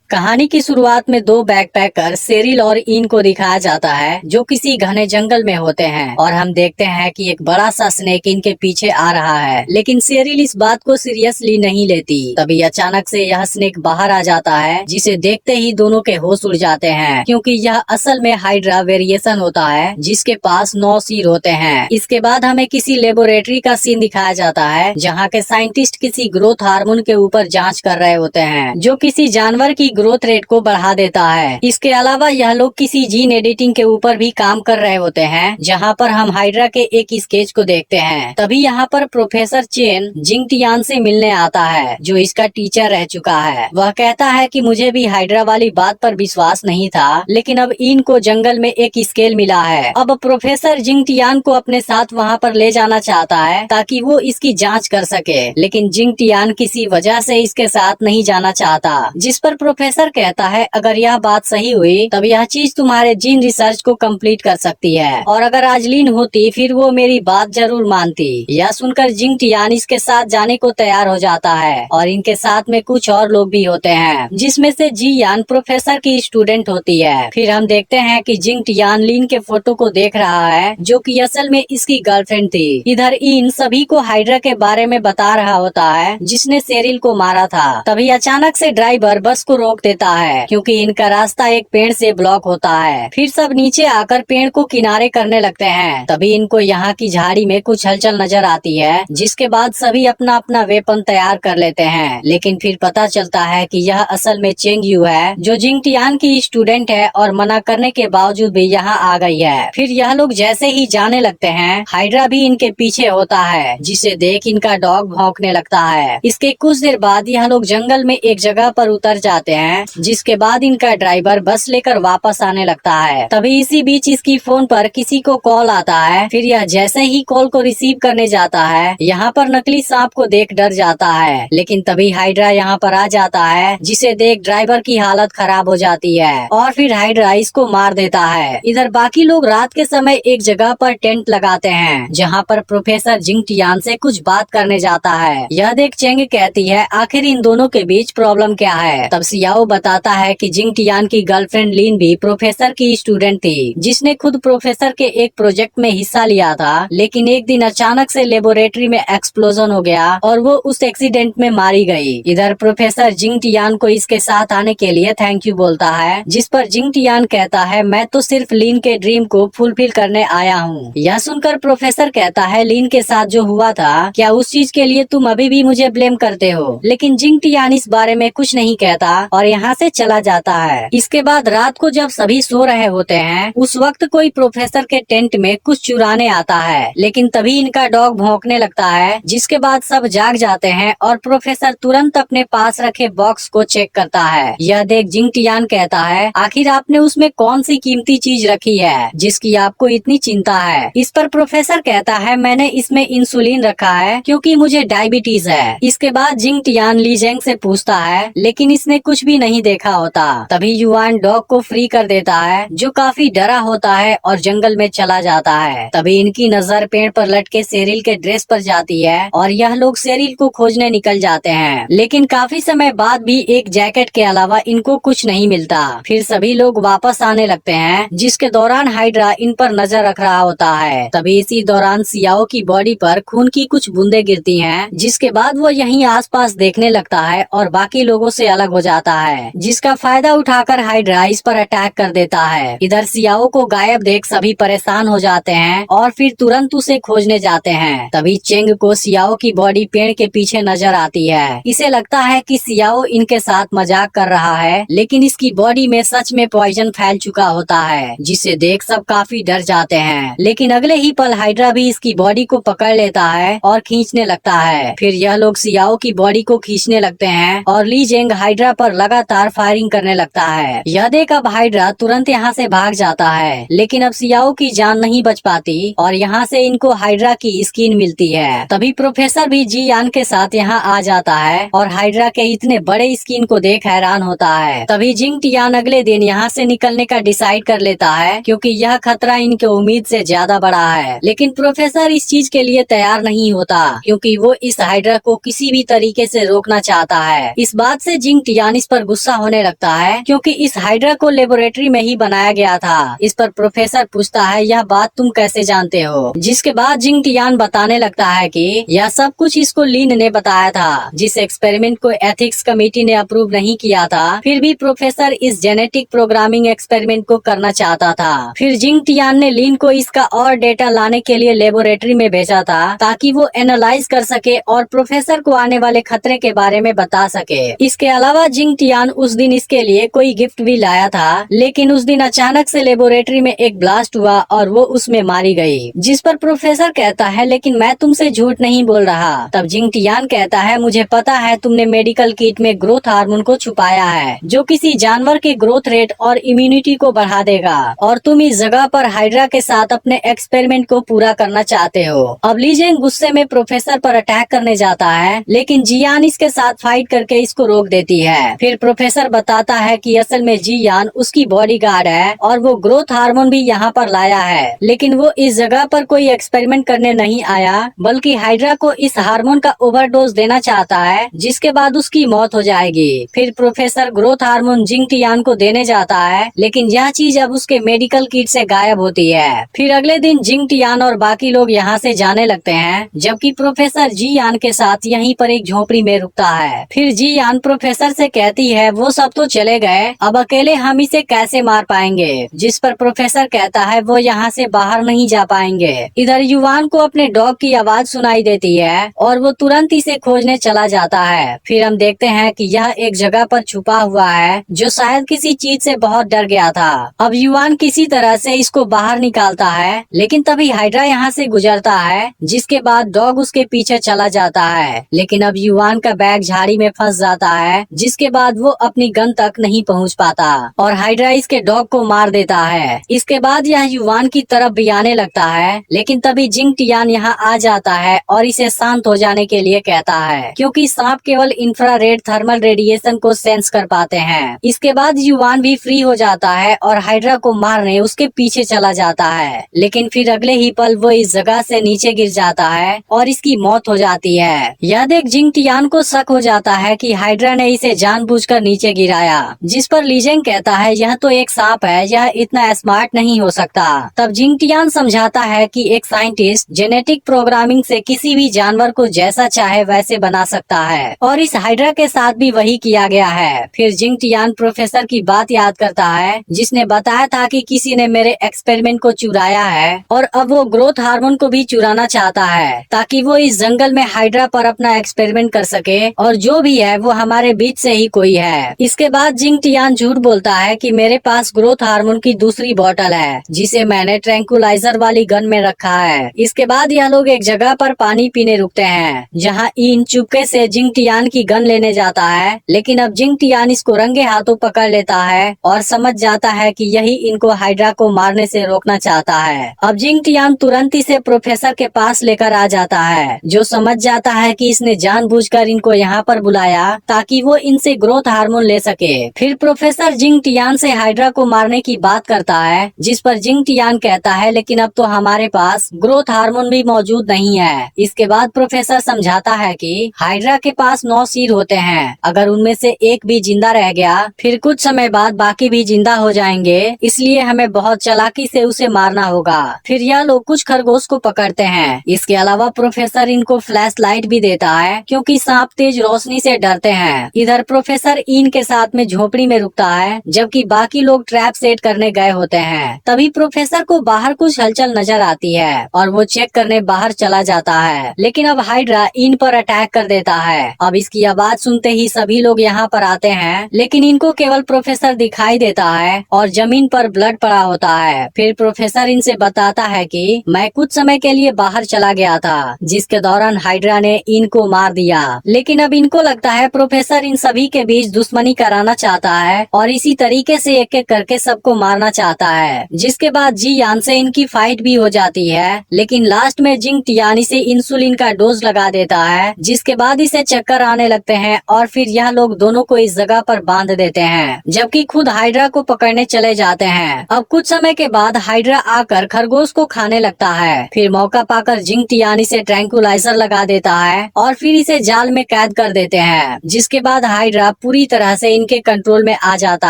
कहानी की शुरुआत में दो बैकपैकर सेरिल और इन को दिखाया जाता है जो किसी घने जंगल में होते हैं और हम देखते हैं कि एक बड़ा सा स्नेक इनके पीछे आ रहा है। लेकिन सेरिल इस बात को सीरियसली नहीं लेती। तभी अचानक से यह स्नेक बाहर आ जाता है जिसे देखते ही दोनों के होश उड़ जाते हैं क्योंकि यह असल में हाइड्रा वेरिएशन होता है जिसके पास 9 सिर होते हैं। इसके बाद हमें किसी लेबोरेटरी का सीन दिखाया जाता है जहाँ के साइंटिस्ट किसी ग्रोथ हार्मोन के ऊपर जाँच कर रहे होते हैं जो किसी जानवर की ग्रोथ रेट को बढ़ा देता है। इसके अलावा यह लोग किसी जीन एडिटिंग के ऊपर भी काम कर रहे होते हैं जहां पर हम हाइड्रा के एक स्केच को देखते हैं। तभी यहां पर प्रोफेसर चेन जिंगटियान से मिलने आता है जो इसका टीचर रह चुका है। वह कहता है कि मुझे भी हाइड्रा वाली बात पर विश्वास नहीं था लेकिन अब इनको जंगल में एक स्केल मिला है। अब प्रोफेसर जिंगटियान को अपने साथ वहाँ पर ले जाना चाहता है ताकि वो इसकी जाँच कर सके, लेकिन जिंगटियान किसी वजह से इसके साथ नहीं जाना चाहता। जिस पर प्रोफेसर कहता है अगर यह बात सही हुई तब यह चीज तुम्हारे जीन रिसर्च को कंप्लीट कर सकती है और अगर आज लीन होती फिर वो मेरी बात जरूर मानती। यह सुनकर जिंगटियान इसके साथ जाने को तैयार हो जाता है और इनके साथ में कुछ और लोग भी होते हैं जिसमें से जी यान प्रोफेसर की स्टूडेंट होती है। फिर हम देखते हैं कि जिंगटियान लीन के फोटो को देख रहा है जो कि असल में इसकी गर्लफ्रेंड थी। इधर इन सभी को हाइड्रा के बारे में बता रहा होता है जिसने सेरिल को मारा था। तभी अचानक से ड्राइवर बस को रोक देता है क्योंकि इनका रास्ता एक पेड़ से ब्लॉक होता है। फिर सब नीचे आकर पेड़ को किनारे करने लगते हैं। तभी इनको यहाँ की झाड़ी में कुछ हलचल नजर आती है जिसके बाद सभी अपना अपना वेपन तैयार कर लेते हैं। लेकिन फिर पता चलता है कि यह असल में चेंग यू है जो जिंगटियान की स्टूडेंट है और मना करने के बावजूद भी यहाँ आ गई है। फिर यह लोग जैसे ही जाने लगते हैं हाइड्रा भी इनके पीछे होता है जिसे देख इनका डॉग भौंकने लगता है। इसके कुछ देर बाद यह लोग जंगल में एक जगह पर उतर जाते हैं जिसके बाद इनका ड्राइवर बस लेकर वापस आने लगता है। तभी इसी बीच इसकी फोन पर किसी को कॉल आता है। फिर यह जैसे ही कॉल को रिसीव करने जाता है यहाँ पर नकली सांप को देख डर जाता है, लेकिन तभी हाइड्रा यहाँ पर आ जाता है जिसे देख ड्राइवर की हालत खराब हो जाती है और फिर हाइड्रा इसको मार देता है। इधर बाकी लोग रात के समय एक जगह पर टेंट लगाते हैं जहाँ पर प्रोफेसर जिंगटियान से कुछ बात करने जाता है। यह देख चेंग कहती है आखिर इन दोनों के बीच प्रॉब्लम क्या है। तब सियाओ बताता है कि जिंगटियान की गर्लफ्रेंड लीन भी प्रोफेसर की स्टूडेंट थी जिसने खुद प्रोफेसर के एक प्रोजेक्ट में हिस्सा लिया था, लेकिन एक दिन अचानक से लेबोरेटरी में एक्सप्लोजन हो गया और वो उस एक्सीडेंट में मारी गई। इधर प्रोफेसर जिंगटियान को इसके साथ आने के लिए थैंक यू बोलता है जिस पर जिंगटियान कहता है मैं तो सिर्फ लीन के ड्रीम को फुलफिल करने आया हूँ। यह सुनकर प्रोफेसर कहता है लीन के साथ जो हुआ था क्या उस चीज के लिए तुम अभी भी मुझे ब्लेम करते हो, लेकिन जिंगटियान इस बारे में कुछ नहीं कहता और यहाँ से चला जाता है। इसके बाद रात को जब सभी सो रहे होते हैं उस वक्त कोई प्रोफेसर के टेंट में कुछ चुराने आता है, लेकिन तभी इनका डॉग भौंकने लगता है जिसके बाद सब जाग जाते हैं और प्रोफेसर तुरंत अपने पास रखे बॉक्स को चेक करता है। यह देख जिंगटियान कहता है आखिर आपने उसमें कौन सी कीमती चीज रखी है जिसकी आपको इतनी चिंता है। इस पर प्रोफेसर कहता है मैंने इसमें इंसुलिन रखा है क्योंकि मुझे डायबिटीज है। इसके बाद जिंगटियान लीजेंग से पूछता है लेकिन इसने कुछ भी नहीं देखा होता। तभी युआन डॉग को फ्री कर देता है जो काफी डरा होता है और जंगल में चला जाता है। तभी इनकी नजर पेड़ पर लटके सेरिल के ड्रेस पर जाती है और यह लोग सेरिल को खोजने निकल जाते हैं, लेकिन काफी समय बाद भी एक जैकेट के अलावा इनको कुछ नहीं मिलता। फिर सभी लोग वापस आने लगते हैं जिसके दौरान हाइड्रा इन पर नजर रख रहा होता है। तभी इसी दौरान सियाओ की बॉडी पर खून की कुछ बूंदे गिरती हैं जिसके बाद वो यहीं आसपास देखने लगता है और बाकी लोगों से अलग हो जाता है जिसका फायदा उठाकर हाइड्रा इस पर अटैक कर देता है। इधर सियाओ को गायब देख सभी परेशान हो जाते हैं और फिर तुरंत उसे खोजने जाते हैं। तभी चेंग को सियाओ की बॉडी पेड़ के पीछे नजर आती है। इसे लगता है कि सियाओ इनके साथ मजाक कर रहा है, लेकिन इसकी बॉडी में सच में पॉइजन फैल चुका होता है जिसे देख सब काफी डर जाते हैं। लेकिन अगले ही पल हाइड्रा भी इसकी बॉडी को पकड़ लेता है और खींचने लगता है। फिर यह लोग सियाओ की बॉडी को खींचने लगते हैं और ली जेंग हाइड्रा पर लगातार फायरिंग करने लगता है। यह देख अब हाइड्रा तुरंत यहाँ से भाग जाता है, लेकिन अब सियाओ की जान नहीं बच पाती और यहाँ से इनको हाइड्रा की स्किन मिलती है। तभी प्रोफेसर भी जी यान के साथ यहाँ आ जाता है और हाइड्रा के इतने बड़े स्किन को देख हैरान होता है। तभी जिंगटियान अगले दिन यहाँ से निकलने का डिसाइड कर लेता है क्योंकि यह खतरा इनके उम्मीद से ज्यादा बड़ा है। लेकिन प्रोफेसर इस चीज के लिए तैयार नहीं होता क्योंकि वो इस हाइड्रा को किसी भी तरीके से रोकना चाहता है। इस बात से जिंगटियान इस पर पर गुस्सा होने लगता है क्योंकि इस हाइड्रा को लेबोरेटरी में ही बनाया गया था। इस पर प्रोफेसर पूछता है यह बात तुम कैसे जानते हो, जिसके बाद जिंग टियान बताने लगता है कि यह सब कुछ इसको लीन ने बताया था, जिस एक्सपेरिमेंट को एथिक्स कमेटी ने अप्रूव नहीं किया था। फिर भी प्रोफेसर इस जेनेटिक प्रोग्रामिंग एक्सपेरिमेंट को करना चाहता था। फिर जिंग टियान ने लीन को इसका और डेटा लाने के लिए लेबोरेटरी में भेजा था ताकि वो एनालाइज कर सके और प्रोफेसर को आने वाले खतरे के बारे में बता सके। इसके अलावा जिंग टियान उस दिन इसके लिए कोई गिफ्ट भी लाया था, लेकिन उस दिन अचानक से लेबोरेटरी में एक ब्लास्ट हुआ और वो उसमें मारी गई, जिस पर प्रोफेसर कहता है लेकिन मैं तुमसे झूठ नहीं बोल रहा। तब जिंग टियान कहता है मुझे पता है तुमने मेडिकल किट में ग्रोथ हार्मोन को छुपाया है जो किसी जानवर के ग्रोथ रेट और इम्यूनिटी को बढ़ा देगा, और तुम इस जगह पर हाइड्रा के साथ अपने एक्सपेरिमेंट को पूरा करना चाहते हो। अब लीजेंग गुस्से में प्रोफेसर पर अटैक करने जाता है, लेकिन जियान इसके साथ फाइट करके इसको रोक देती है। फिर प्रोफेसर बताता है कि असल में जियान उसकी बॉडीगार्ड है और वो ग्रोथ हार्मोन भी यहाँ पर लाया है, लेकिन वो इस जगह पर कोई एक्सपेरिमेंट करने नहीं आया, बल्कि हाइड्रा को इस हार्मोन का ओवरडोज देना चाहता है, जिसके बाद उसकी मौत हो जाएगी। फिर प्रोफेसर ग्रोथ हार्मोन जिंग टियान को देने जाता है, लेकिन यह चीज अब उसके मेडिकल किट से गायब होती है। फिर अगले दिन जिंग टियान और बाकी लोग यहाँ से जाने लगते हैं, जबकि प्रोफेसर जियान के साथ यहीं पर एक झोपड़ी में रुकता है। फिर जियान प्रोफेसर से कहती है वो सब तो चले गए, अब अकेले हम इसे कैसे मार पाएंगे, जिस पर प्रोफेसर कहता है वो यहाँ से बाहर नहीं जा पाएंगे। इधर युवान को अपने डॉग की आवाज सुनाई देती है और वो तुरंत इसे खोजने चला जाता है। फिर हम देखते हैं कि यह एक जगह पर छुपा हुआ है जो शायद किसी चीज से बहुत डर गया था। अब युवान किसी तरह से इसको बाहर निकालता है, लेकिन तभी हाइड्रा यहाँ से गुजरता है, जिसके बाद डॉग उसके पीछे चला जाता है। लेकिन अब युवान का बैग झाड़ी में फंस जाता है, जिसके बाद वो अपनी गन तक नहीं पहुँच पाता और हाइड्रा इसके डॉग को मार देता है। इसके बाद यह युवान की तरफ भी आने लगता है, लेकिन तभी जिंग टियान यहाँ आ जाता है और इसे शांत हो जाने के लिए कहता है, क्योंकि सांप केवल इंफ्रारेड थर्मल रेडिएशन को सेंस कर पाते हैं। इसके बाद युवान भी फ्री हो जाता है और हाइड्रा को मारने उसके पीछे चला जाता है, लेकिन फिर अगले ही पल वो इस जगह से नीचे गिर जाता है और इसकी मौत हो जाती है। यह देख जिंग टियान को शक हो जाता है कि हाइड्रा ने इसे जानबूझकर नीचे गिराया, जिस पर लीजेंग कहता है यह तो एक सांप है, यह इतना स्मार्ट नहीं हो सकता। तब जिंग टियान समझाता है कि एक साइंटिस्ट जेनेटिक प्रोग्रामिंग से किसी भी जानवर को जैसा चाहे वैसे बना सकता है, और इस हाइड्रा के साथ भी वही किया गया है। फिर जिंग टियान प्रोफेसर की बात याद करता है, जिसने बताया था कि किसी ने मेरे एक्सपेरिमेंट को चुराया है और अब वो ग्रोथ हार्मोन को भी चुराना चाहता है, ताकि वो इस जंगल में हाइड्रा पर अपना एक्सपेरिमेंट कर सके, और जो भी है वो हमारे बीच से ही कोई है। इसके बाद जिंग टियान झूठ बोलता है कि मेरे पास ग्रोथ हार्मोन की दूसरी बोतल है, जिसे मैंने ट्रैंकुलाइजर वाली गन में रखा है। इसके बाद यह लोग एक जगह पर पानी पीने रुकते हैं, जहाँ इन चुपके से जिंग टियान की गन लेने जाता है, लेकिन अब जिंग टियान इसको रंगे हाथों पकड़ लेता है और समझ जाता है कि यही इनको हाइड्रा को मारने से रोकना चाहता है। अब जिंग टियान तुरंत इसे प्रोफेसर के पास लेकर आ जाता है, जो समझ जाता है कि इसने जानबूझकर इनको यहाँ पर बुलाया ताकि वो इनसे ग्रोथ हार्मोन ले सके। फिर प्रोफेसर जिंग टियान से हाइड्रा को मारने की बात करता है, जिस पर जिंग टियान कहता है लेकिन अब तो हमारे पास ग्रोथ हार्मोन भी मौजूद नहीं है। इसके बाद प्रोफेसर समझाता है कि हाइड्रा के पास 9 सिर होते हैं, अगर उनमें से एक भी जिंदा रह गया फिर कुछ समय बाद बाकी भी जिंदा हो जाएंगे, इसलिए हमें बहुत चालाकी से उसे मारना होगा। फिर यह लोग कुछ खरगोश को पकड़ते हैं। इसके अलावा प्रोफेसर इनको फ्लैश लाइट भी देता है, क्योंकि सांप तेज रोशनी से डरते हैं। इधर प्रोफेसर इन के साथ में झोपड़ी में रुकता है, जबकि बाकी लोग ट्रैप सेट करने गए होते हैं। तभी प्रोफेसर को बाहर कुछ हलचल नजर आती है और वो चेक करने बाहर चला जाता है, लेकिन अब हाइड्रा इन पर अटैक कर देता है। अब इसकी आवाज सुनते ही सभी लोग यहाँ पर आते हैं, लेकिन इनको केवल प्रोफेसर दिखाई देता है और जमीन पर ब्लड पड़ा होता है। फिर प्रोफेसर इनसे बताता है कि मैं कुछ समय के लिए बाहर चला गया था, जिसके दौरान हाइड्रा ने इनको मार दिया, लेकिन अब इनको लगता है प्रोफेसर इन सभी के बीच दुश्मनी कराना चाहता है और इसी तरीके से एक एक करके सबको मारना चाहता है। जिसके बाद जियान से इनकी फाइट भी हो जाती है, लेकिन लास्ट में जिंग टियान इसे इंसुलिन का डोज लगा देता है, जिसके बाद इसे चक्कर आने लगते हैं और फिर यह लोग दोनों को इस जगह पर बांध देते हैं, जबकि खुद हाइड्रा को पकड़ने चले जाते हैं। अब कुछ समय के बाद हाइड्रा आकर खरगोश को खाने लगता है। फिर मौका पाकर जिंग टियान इसे ट्रैंकुलाइजर लगा देता है और फिर इसे जाल में कैद कर देते हैं, जिसके बाद हाइड्रा पूरी तरह से इनके कंट्रोल में आ जाता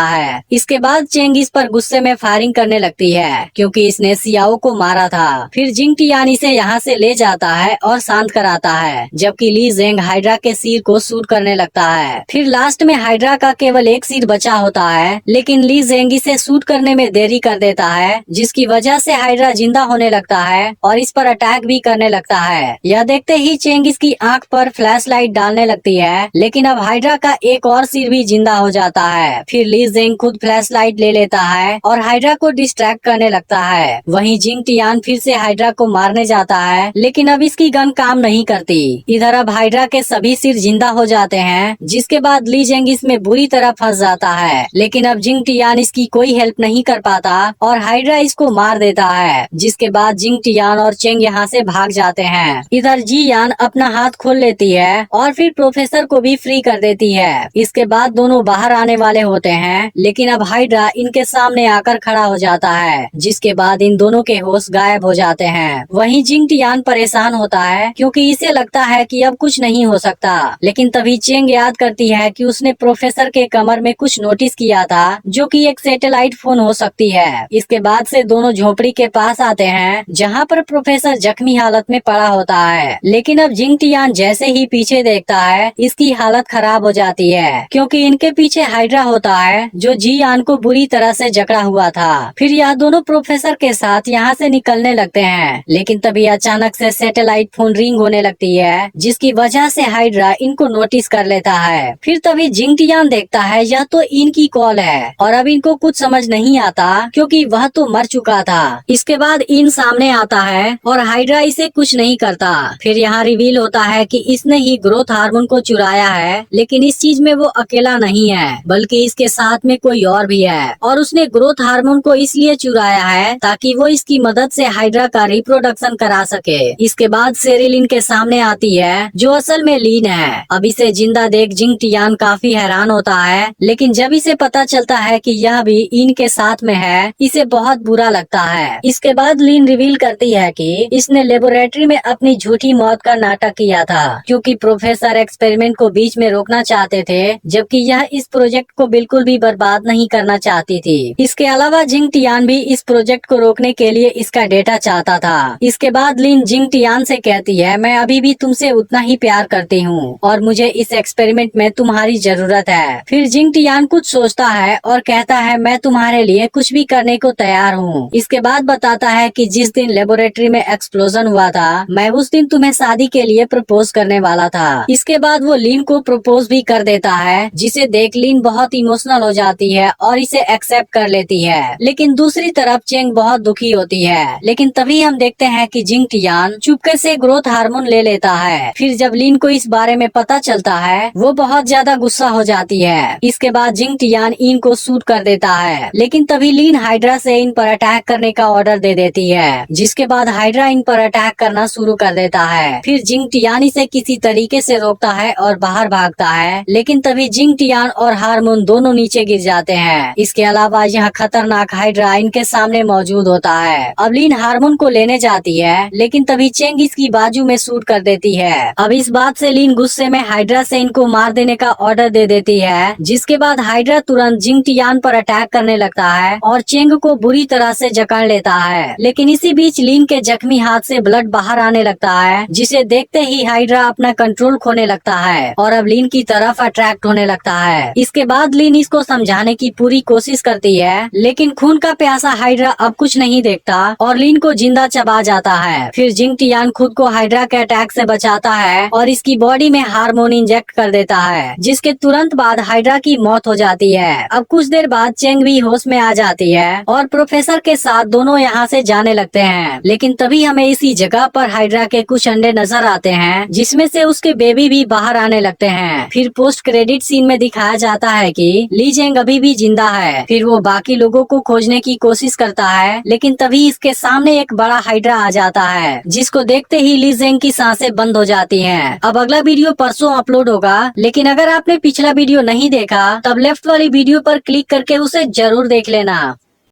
है। इसके बाद चेंग इस पर गुस्से में फायरिंग करने लगती है क्योंकि इसने सियाओ को मारा था। फिर जिंग टियान इसे यहाँ से ले जाता है और शांत कराता है, जबकि ली जेंग हाइड्रा के सिर को शूट करने लगता है। फिर लास्ट में हाइड्रा का केवल एक सिर बचा होता है, लेकिन ली जेंग इसे शूट करने में देरी कर देता है, जिसकी वजह से हाइड्रा जिंदा होने लगता है और इस पर अटैक भी करने लगता है। यह देखते ही चेंग इसकी आंख पर फ्लैश लाइट डालने लगती है, लेकिन अब हाइड्रा का एक और सिर भी जिंदा हो जाता है। फिर ली जेंग खुद फ्लैश लाइट ले लेता है और हाइड्रा को डिस्ट्रैक्ट करने लगता है। वहीं जिंग टियान फिर से हाइड्रा को मारने जाता है, लेकिन अब इसकी गन काम नहीं करती। इधर अब हाइड्रा के सभी सिर जिंदा हो जाते हैं, जिसके बाद ली जेंग इसमें बुरी तरह फंस जाता है। लेकिन अब जिंग टियान इसकी कोई हेल्प नहीं कर पाता और हाइड्रा इसको मार देता है, जिसके बाद जिंग टियान और चेंग यहाँ से भाग जाते हैं। इधर जी यान अपना हाथ खोल लेती है और फिर प्रोफेसर को भी फ्री कर देती है। इसके बाद दोनों बाहर आने वाले होते हैं, लेकिन अब हाइड्रा इनके सामने आकर खड़ा हो जाता है, जिसके बाद इन दोनों के होश गायब हो जाते हैं। वहीं जिंग टियान परेशान होता है क्योंकि इसे लगता है कि अब कुछ नहीं हो सकता, लेकिन तभी चेंग याद करती है कि उसने प्रोफेसर के कमर में कुछ नोटिस किया था, जो कि एक सैटेलाइट फोन हो सकती है। इसके बाद से दोनों झोपड़ी के पास आते हैं, जहाँ पर प्रोफेसर जख्मी हालत में पड़ा होता है। लेकिन अब जिंग टियान जैसे ही पीछे देखता है, इसकी हालत खराब हो जाती है क्योंकि इनके पीछे हाइड्रा होता है, जो जी यान को बुरी तरह से जकड़ा हुआ था। फिर यह दोनों प्रोफेसर के साथ यहाँ से निकलने लगते हैं, लेकिन तभी अचानक से सैटेलाइट फोन रिंग होने लगती है, जिसकी वजह से हाइड्रा इनको नोटिस कर लेता है। फिर तभी जिंग टियान देखता है यह तो इनकी कॉल है और अब इनको कुछ समझ नहीं आता क्योंकि वह तो मर चुका था। इसके बाद इन सामने आता है और हाइड्रा इसे कुछ नहीं करता। फिर यहाँ रिवील होता है कि इसने ही ग्रोथ हार्मोन को चुराया है, लेकिन इस चीज में वो अकेला नहीं है, बल्कि इसके साथ में कोई और भी है और उसने ग्रोथ हार्मोन को इसलिए चुराया है ताकि वो इसकी मदद से हाइड्रा का रिप्रोडक्शन करा सके। इसके बाद सेरिल इनके सामने आती है, जो असल में लीन है। अब इसे जिंदा देख जिंग टियान काफी हैरान होता है, लेकिन जब इसे पता चलता है कि यह भी इनके साथ में है, इसे बहुत बुरा लगता है। इसके बाद लीन रिवील करती है कि इसने लेबोरेटरी में अपनी झूठी मौत का नाटक किया था, क्योंकि प्रोफेसर एक्सपेरिमेंट को बीच में रोकना चाहते थे, जबकि यह इस प्रोजेक्ट को बिल्कुल भी बर्बाद नहीं करना चाहती थी। इसके अलावा जिंग टियान भी इस प्रोजेक्ट को रोकने के लिए इसका डेटा चाहता था। इसके बाद लीन जिंग टियान से कहती है, मैं अभी भी तुमसे उतना ही प्यार करती हूँ और मुझे इस एक्सपेरिमेंट में तुम्हारी जरूरत है। फिर जिंग टियान कुछ सोचता है और कहता है, मैं तुम्हारे लिए कुछ भी करने को तैयार हूँ। इसके बाद बताता है कि जिस दिन लेबोरेटरी में एक्सप्लोजन हुआ था, मैं उस दिन तुम्हें शादी के लिए प्रपोज करने वाला था। इसके बाद वो लीन को प्रपोज भी कर देता है, जिसे देख लीन बहुत इमोशनल हो जाती है और इसे एक्सेप्ट कर लेती है। लेकिन दूसरी तरफ चेंग बहुत दुखी होती है। लेकिन तभी हम देखते हैं कि जिंग टियान चुपके से ग्रोथ हार्मोन ले लेता है। फिर जब लीन को इस बारे में पता चलता है, वो बहुत ज्यादा गुस्सा हो जाती है। इसके बाद जिंग टियान इन को शूट कर देता है, लेकिन तभी लीन हाइड्रा से इन पर अटैक करने का ऑर्डर दे देती है, जिसके बाद हाइड्रा इन पर अटैक करना शुरू कर देता है। फिर जिंग टियान इसे किसी तरीके से रोकता है और बाहर भागता है, लेकिन तभी जिंग टियान और हार्मोन दोनों नीचे गिर जाते हैं। इसके अलावा यह खतरनाक हाइड्रा इनके सामने मौजूद होता है। अब लीन हार्मोन को लेने जाती है, लेकिन तभी चेंग इसकी बाजू में शूट कर देती है। अब इस बात से लीन गुस्से में हाइड्रा से इनको मार देने का ऑर्डर दे देती है, जिसके बाद हाइड्रा तुरंत जिंग टियान पर अटैक करने लगता है और चेंग को बुरी तरह से जकड़ लेता है। लेकिन इसी बीच लीन के जख्मी हाथ से ब्लड बाहर आने लगता है, जिसे देखते ही हाइड्रा अपना कंट्रोल खोने लगता है और अब लीन की तरफ अट्रैक्ट होने लगता है। इसके बाद लीन इसको समझाने की पूरी कोशिश करती है, लेकिन खून का प्यासा हाइड्रा अब कुछ नहीं देखता और लीन को जिंदा चबा जाता है। फिर जिंग टियान खुद को हाइड्रा के अटैक से बचाता है और इसकी बॉडी में हार्मोन इंजेक्ट कर देता है, जिसके तुरंत बाद हाइड्रा की मौत हो जाती है। अब कुछ देर बाद चेंग भी होश में आ जाती है और प्रोफेसर के साथ दोनों यहाँ से जाने लगते हैं। लेकिन तभी हमें इसी जगह पर हाइड्रा के कुछ अंडे नजर आते हैं, जिसमें से उसके बेबी भी बाहर आने लगते हैं। फिर पोस्ट क्रेडिट सीन में दिखाया जाता है कि ली जेंग अभी भी जिंदा है। फिर वो बाकी लोगों को खोजने की कोशिश करता है, लेकिन तभी इसके सामने एक बड़ा हाइड्रा आ जाता है, जिसको देखते ही ली जेंग की सांसें बंद हो जाती हैं। अब अगला वीडियो परसों अपलोड होगा, लेकिन अगर आपने पिछला वीडियो नहीं देखा तब लेफ्ट वाली वीडियो पर क्लिक करके उसे जरूर देख लेना।